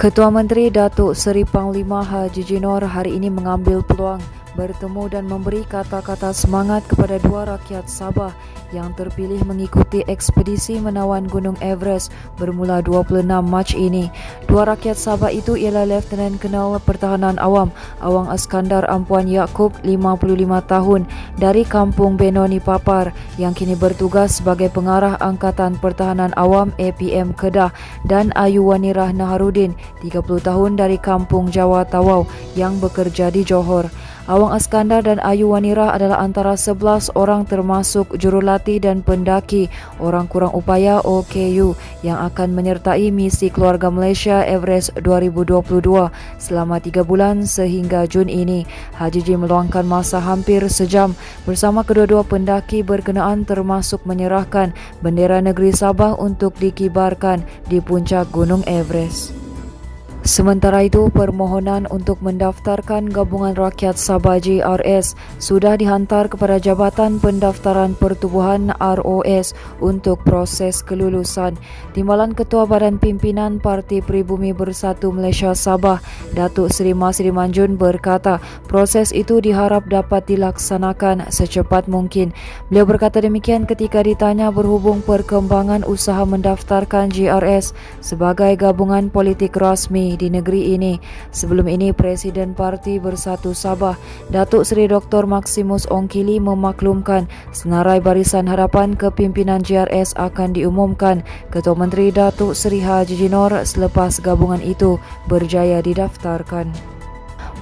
Ketua Menteri Datuk Seri Panglima Haji Jinor hari ini mengambil peluang bertemu dan memberi kata-kata semangat kepada dua rakyat Sabah yang terpilih mengikuti ekspedisi menawan Gunung Everest bermula 26 Mac ini. Dua rakyat Sabah itu ialah Lieutenant Colonel Pertahanan Awam Awang Iskandar Ampuan Yaakob 55 tahun dari Kampung Benoni Papar yang kini bertugas sebagai pengarah Angkatan Pertahanan Awam APM Kedah, dan Ayu Wanirah Naharudin 30 tahun dari Kampung Jawa Tawau yang bekerja di Johor. Awang Iskandar dan Ayu Wanirah adalah antara 11 orang termasuk jurulatih dan pendaki Orang Kurang Upaya OKU yang akan menyertai misi keluarga Malaysia Everest 2022 selama 3 bulan sehingga Jun ini. Haji Jin meluangkan masa hampir sejam bersama kedua-dua pendaki berkenaan termasuk menyerahkan bendera negeri Sabah untuk dikibarkan di puncak Gunung Everest. Sementara itu, permohonan untuk mendaftarkan Gabungan Rakyat Sabah JRS sudah dihantar kepada Jabatan Pendaftaran Pertubuhan ROS untuk proses kelulusan. Timbalan Ketua Badan Pimpinan Parti Pribumi Bersatu Malaysia Sabah, Datuk Seri Masri Manjun berkata, proses itu diharap dapat dilaksanakan secepat mungkin. Beliau berkata demikian ketika ditanya berhubung perkembangan usaha mendaftarkan JRS sebagai gabungan politik rasmi di negeri ini. Sebelum ini, Presiden Parti Bersatu Sabah, Datuk Seri Dr. Maximus Ongkili memaklumkan senarai Barisan Harapan kepimpinan JRS akan diumumkan Ketua Menteri Datuk Seri Haji Jinor selepas gabungan itu berjaya didaftarkan.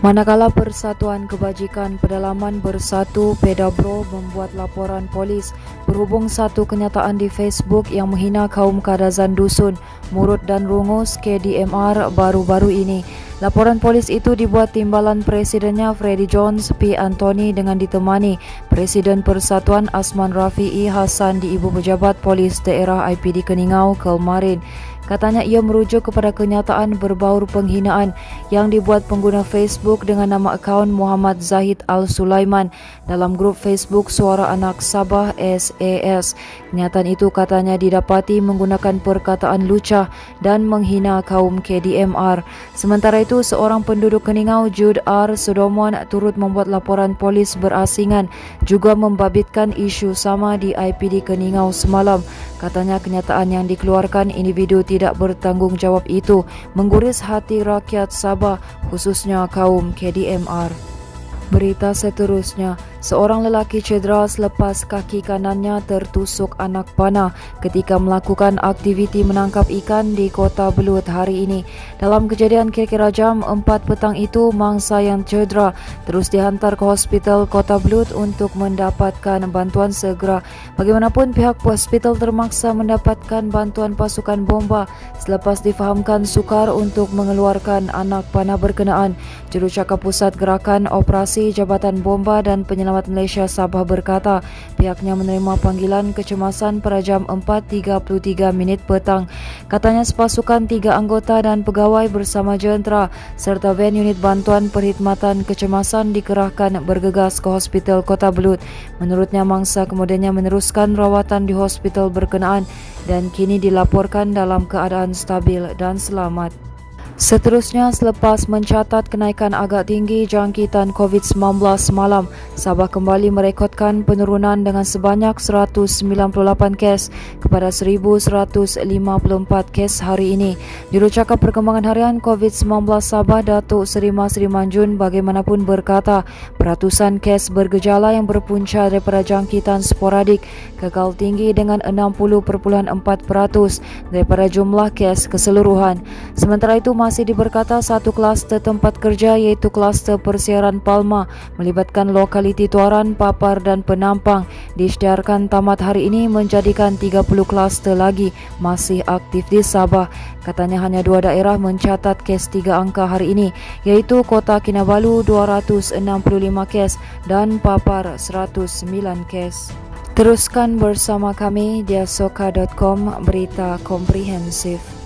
Manakala Persatuan Kebajikan Pedalaman Bersatu Pedabro membuat laporan polis berhubung satu kenyataan di Facebook yang menghina kaum kadazan dusun, Murut dan Rungus KDMR baru-baru ini. Laporan polis itu dibuat timbalan Presidennya Freddy Jones P. Anthony dengan ditemani Presiden Persatuan Asman Rafi'i Hassan di Ibu Pejabat Polis Daerah IPD Keningau kemarin. Katanya ia merujuk kepada kenyataan berbaur penghinaan yang dibuat pengguna Facebook dengan nama akaun Muhammad Zahid Al-Sulaiman dalam grup Facebook Suara Anak Sabah SAS. Kenyataan itu katanya didapati menggunakan perkataan lucah dan menghina kaum KDMR. Sementara itu, seorang penduduk Keningau, Jude R. Sodomon, turut membuat laporan polis berasingan juga membabitkan isu sama di IPD Keningau semalam. Katanya kenyataan yang dikeluarkan individu tidak bertanggungjawab itu mengguris hati rakyat Sabah, khususnya kaum KDMR. Berita seterusnya, seorang lelaki cedera selepas kaki kanannya tertusuk anak panah ketika melakukan aktiviti menangkap ikan di Kota Belud hari ini. Dalam kejadian kira-kira jam 4 petang itu, mangsa yang cedera terus dihantar ke hospital Kota Belud untuk mendapatkan bantuan segera. Bagaimanapun, pihak hospital termaksa mendapatkan bantuan pasukan bomba selepas difahamkan sukar untuk mengeluarkan anak panah berkenaan. Jurucakap Pusat Gerakan Operasi Jabatan Bomba dan Penyelamat Malaysia Sabah berkata pihaknya menerima panggilan kecemasan pada jam 4.33 petang. Katanya sepasukan 3 anggota dan pegawai bersama jentera serta van unit bantuan perkhidmatan kecemasan dikerahkan bergegas ke hospital Kota Belud. Menurutnya, mangsa kemudiannya meneruskan rawatan di hospital berkenaan dan kini dilaporkan dalam keadaan stabil dan selamat. Seterusnya, selepas mencatat kenaikan agak tinggi jangkitan COVID-19 semalam, Sabah kembali merekodkan penurunan dengan sebanyak 198 kes kepada 1,154 kes hari ini. Jurucakap Perkembangan Harian COVID-19 Sabah, Datuk Seri Masri Manjun bagaimanapun berkata peratusan kes bergejala yang berpunca daripada jangkitan sporadik kekal tinggi dengan 60.4% daripada jumlah kes keseluruhan. Sementara itu, masih diberkata satu kluster tempat kerja iaitu kluster persiaran Palma melibatkan lokaliti Tuaran, Papar dan Penampang diisytiharkan tamat hari ini menjadikan 30 kluster lagi masih aktif di Sabah. Katanya hanya 2 daerah mencatat kes 3 angka hari ini iaitu Kota Kinabalu 265 kes dan Papar 109 kes. Teruskan bersama kami di asoka.com, berita komprehensif.